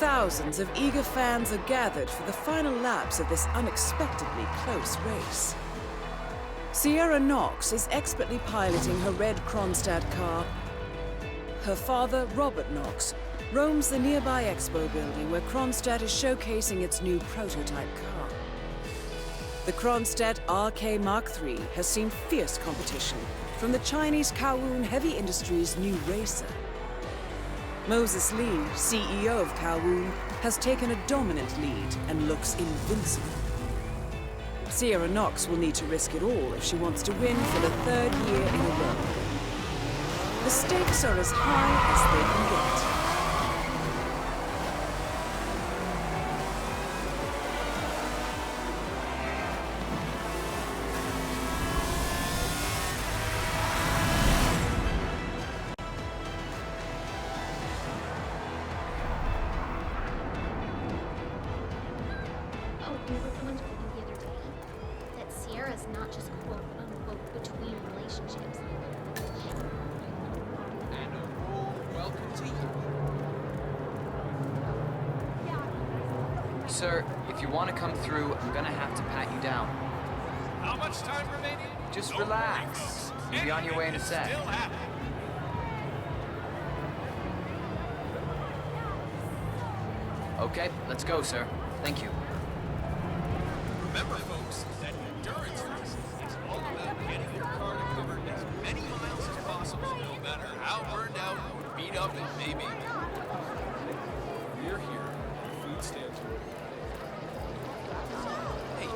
Thousands of eager fans are gathered for the final laps of this unexpectedly close race. Sierra Knox is expertly piloting her red Kronstadt car. Her father, Robert Knox, roams the nearby expo building where Kronstadt is showcasing its new prototype car. The Kronstadt RK Mark III has seen fierce competition from the Chinese Kowloon Heavy Industries' new racer. Moses Lee, CEO of Kowloon, has taken a dominant lead and looks invincible. Sierra Knox will need to risk it all if she wants to win for the third year in a row. The stakes are as high as they can get. Not just quote-unquote between relationships. And a warm welcome to you. Sir, if you want to come through, I'm gonna have to pat you down. How much time remaining? Just relax. You'll be on your way in a sec. Still happening. Okay, let's go, sir. Thank you. Remember, folks, that endurance race is all about getting your car to cover as many miles as possible, no matter how burned out or beat up it may be. We're here. Food stamps. Hey,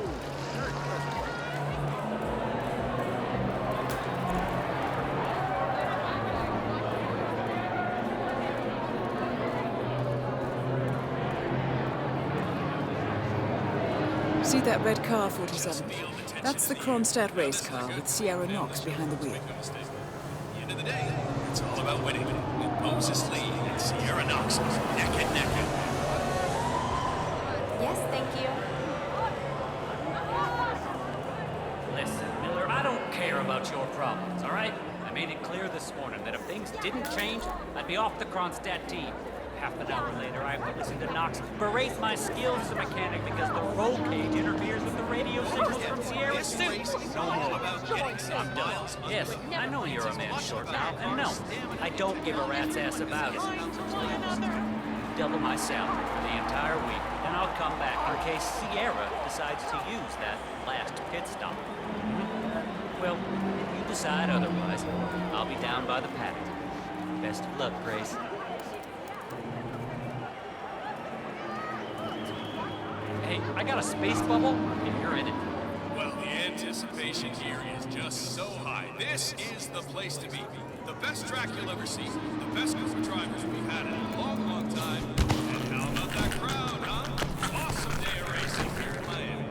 See that red car, 47? That's the Kronstadt race car with Sierra Knox behind the wheel. At the end of the day, it's all about winning. With Moses Lee and Sierra Knox neck and neck. Yes, thank you. Listen, Miller, I don't care about your problems, all right? I made it clear this morning that if things didn't change, I'd be off the Kronstadt team. Half an hour later, I would listen to Knox berate my skills as a mechanic because the roll cage interferes with the radio signals from Sierra's suit. No more. I'm done. Yes, I know you're a man short now, and no, I don't give a rat's ass about it. Double my salary for the entire week, and I'll come back in case Sierra decides to use that last pit stop. Well, if you decide otherwise, I'll be down by the paddock. Best of luck, Grace. Hey, I got a space bubble, if you're in it. Well, the anticipation here is just so high. This is the place to be. The best track you'll ever see. The best group of drivers we've had in a long, long time. And how about that crowd, huh? Awesome day of racing here in Miami.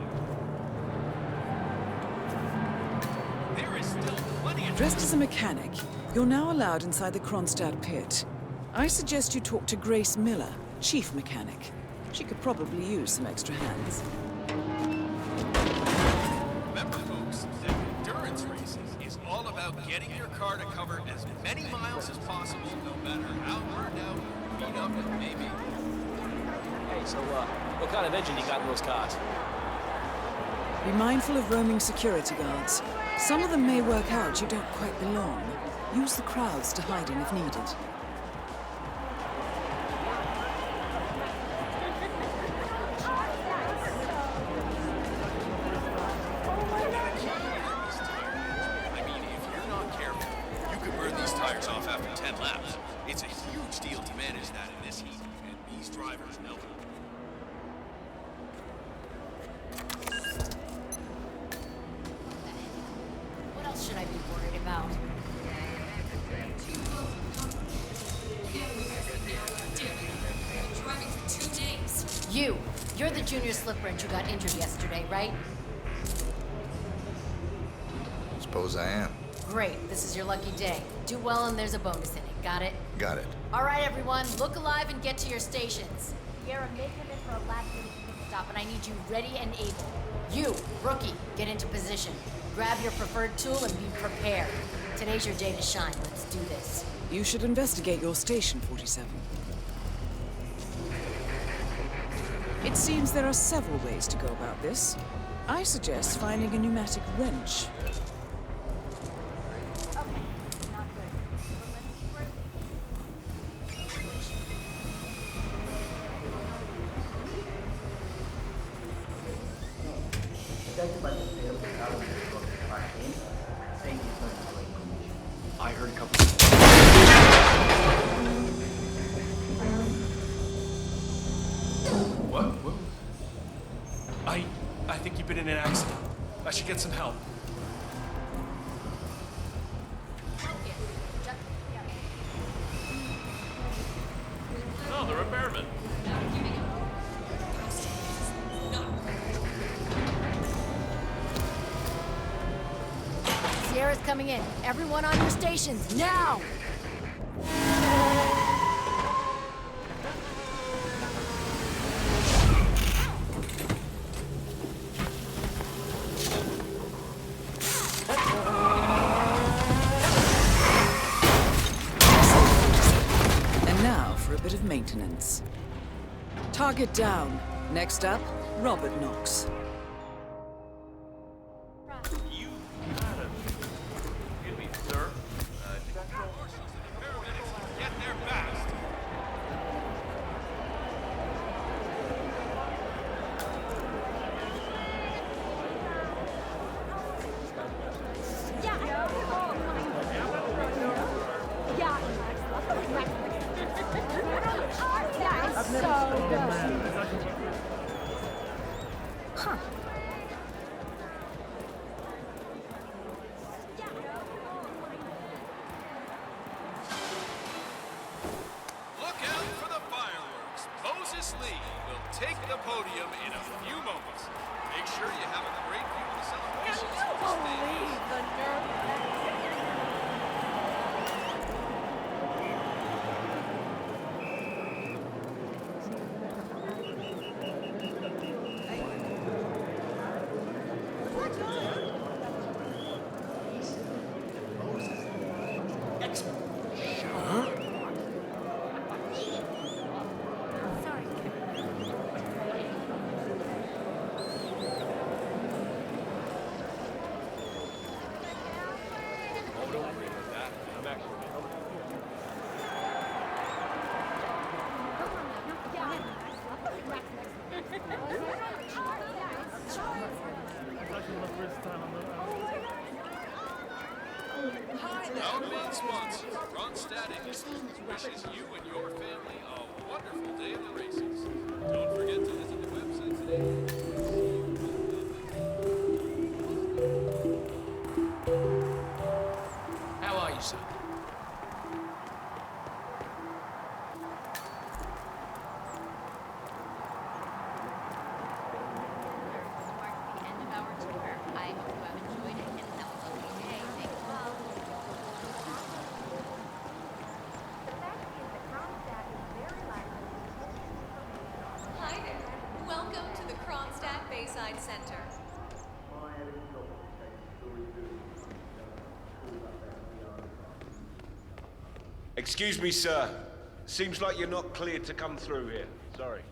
There is still plenty of... Dressed as a mechanic, you're now allowed inside the Kronstadt pit. I suggest you talk to Grace Miller, chief mechanic. She could probably use some extra hands. Remember, folks, that endurance racing is all about getting your car to cover as many miles as possible, no matter how burned out or beat up it may be. Hey, so, what kind of engine you got in those cars? Be mindful of roaming security guards. Some of them may work out you don't quite belong. Use the crowds to hide in if needed. Tires off after 10 laps. It's a huge deal to manage that in this heat, and these drivers know it. What else should I be worried about? Driving for 2 days. You're the junior slip wrench who got injured yesterday, right? Suppose I am. Great, this is your lucky day. Do well and there's a bonus in it, got it? Got it. All right, everyone, look alive and get to your stations. Sierra, make him in for a last-minute pit stop, and I need you ready and able. You, rookie, get into position. Grab your preferred tool and be prepared. Today's your day to shine. Let's do this. You should investigate your station, 47. It seems there are several ways to go about this. I suggest finding a pneumatic wrench. I heard a couple. What? I think you've been in an accident. I should get some help. Oh, the repairman. Sierra's coming in. Everyone on your stations, now! And now for a bit of maintenance. Target down. Next up, Robert Knox. You gotta give me, sir. Horses and the paramedics get there fast. Look out for the fireworks. Moses Lee will take the podium in a few moments. Make sure you have a great view of the celebrations. Oh, don't worry about that. I'm actually... Our main sponsor, Ronstadt Industries, wishes you and your family a wonderful day of the races. Don't forget to visit the website today. How are you, son? The end of our tour. I hope you have enjoyed it and have a lovely day. Thanks, Bob. Hi there. Welcome to the Kronstadt Bayside Center. Excuse me, sir. Seems like you're not cleared to come through here. Sorry.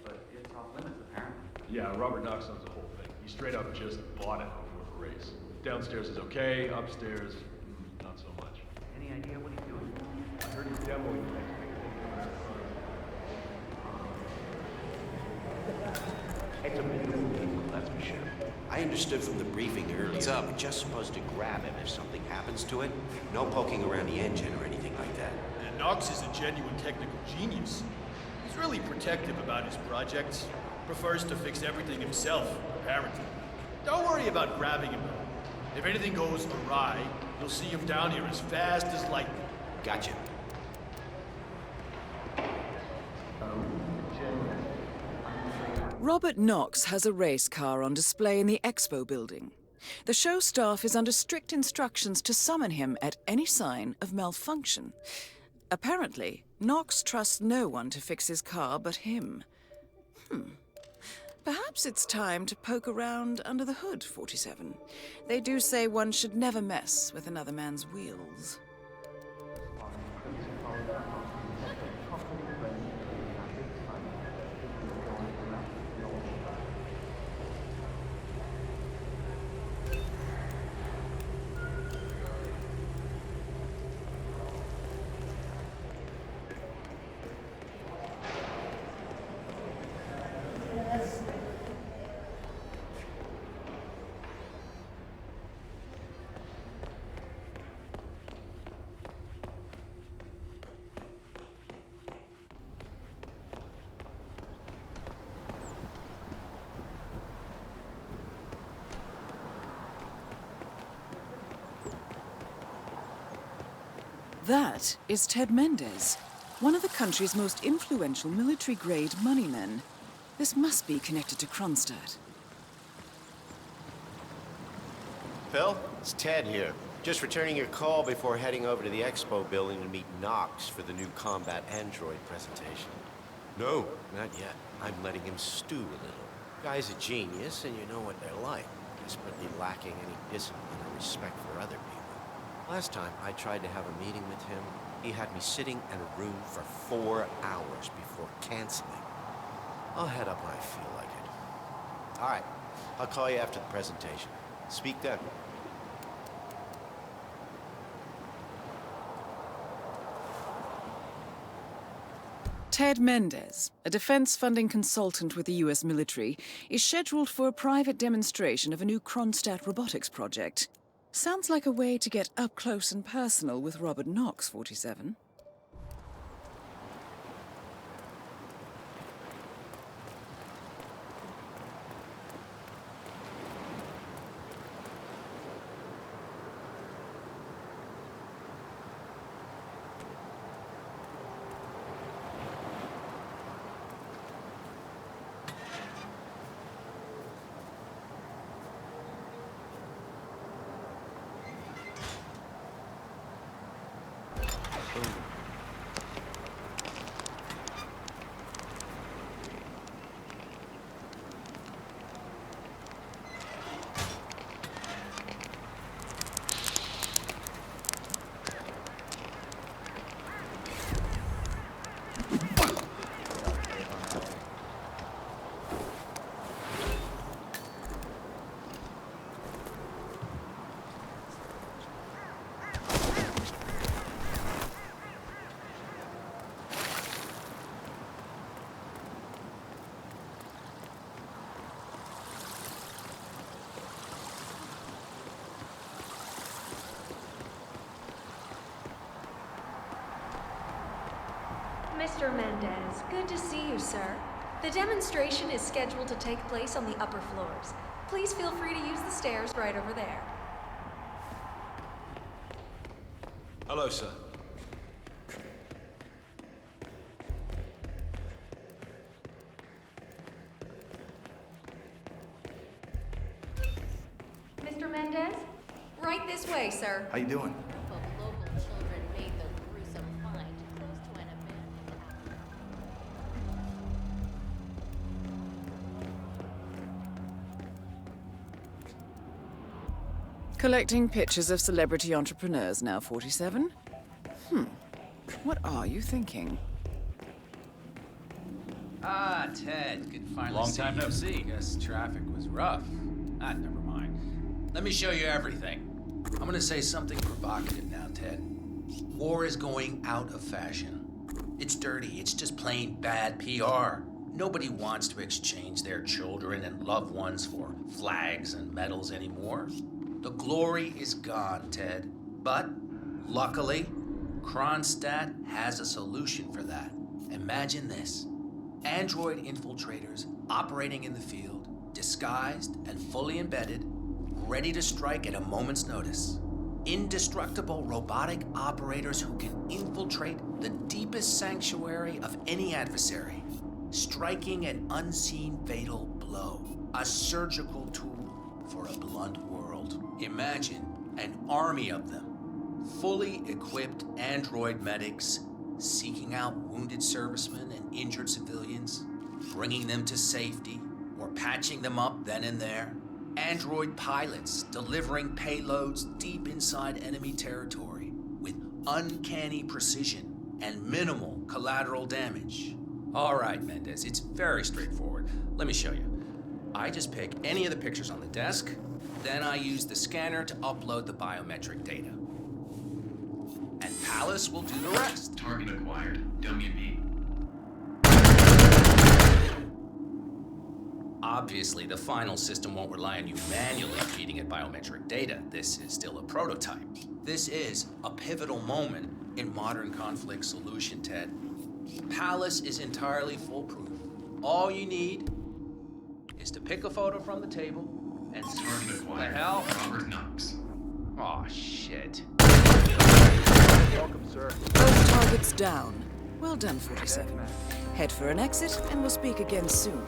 But it's off limits, apparently. Yeah, Robert Knox owns the whole thing. He straight up just bought it before the race. Downstairs is okay, upstairs, not so much. Any idea what he's doing? I heard he's demoing the next big thing coming out of It's a big deal, that's for sure. I understood from the briefing earlier. What's up? We're just supposed to grab him if something happens to it. No poking around the engine or anything like that. And Knox is a genuine technical genius. He's really protective about his projects. Prefers to fix everything himself, apparently. Don't worry about grabbing him. If anything goes awry, you'll see him down here as fast as lightning. Gotcha. Robert Knox has a race car on display in the expo building. The show staff is under strict instructions to summon him at any sign of malfunction. Apparently, Knox trusts no one to fix his car but him. Perhaps it's time to poke around under the hood, 47. They do say one should never mess with another man's wheels. That is Ted Mendez, one of the country's most influential military-grade moneymen. This must be connected to Kronstadt. Phil, it's Ted here. Just returning your call before heading over to the expo building to meet Knox for the new combat android presentation. No, not yet. I'm letting him stew a little. Guy's a genius, and you know what they're like. Desperately lacking any discipline or respect for other people. Last time I tried to have a meeting with him, he had me sitting in a room for 4 hours before canceling. I'll head up when I feel like it. All right, I'll call you after the presentation. Speak then. Ted Mendez, a defense funding consultant with the US military, is scheduled for a private demonstration of a new Kronstadt robotics project. Sounds like a way to get up close and personal with Robert Knox, 47. Mr. Mendez, good to see you, sir. The demonstration is scheduled to take place on the upper floors. Please feel free to use the stairs right over there. Hello, sir. Mr. Mendez? Right this way, sir. How you doing? Of local children made the gruesome find close to an abandoned house. Collecting pictures of celebrity entrepreneurs now, 47? What are you thinking? Ah, Ted, good to finally Long see time you. no see. Guess traffic was rough. Ah, never mind. Let me show you everything. I'm gonna say something provocative now, Ted. War is going out of fashion. It's dirty. It's just plain bad PR. Nobody wants to exchange their children and loved ones for flags and medals anymore. The glory is gone, Ted. But, luckily, Kronstadt has a solution for that. Imagine this. Android infiltrators operating in the field, disguised and fully embedded, ready to strike at a moment's notice. Indestructible robotic operators who can infiltrate the deepest sanctuary of any adversary, striking an unseen fatal blow, a surgical tool for a blunt world. Imagine an army of them, fully equipped android medics seeking out wounded servicemen and injured civilians, bringing them to safety or patching them up then and there. Android pilots delivering payloads deep inside enemy territory with uncanny precision and minimal collateral damage. All right, Mendez, it's very straightforward. Let me show you. I just pick any of the pictures on the desk, then I use the scanner to upload the biometric data. And Palace will do the rest. Target acquired. WB. Obviously, the final system won't rely on you manually feeding it biometric data. This is still a prototype. This is a pivotal moment in modern conflict solution, Ted. Palace is entirely foolproof. All you need is to pick a photo from the table and Target what the acquired. hell? Robert Knox. Aw, shit. Welcome, sir. Both targets down. Well done, 47. Head for an exit, and we'll speak again soon.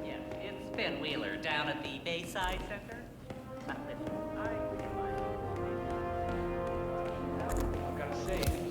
Yes, it's Ben Wheeler down at the Bayside Center. Now, listen, I gotta say,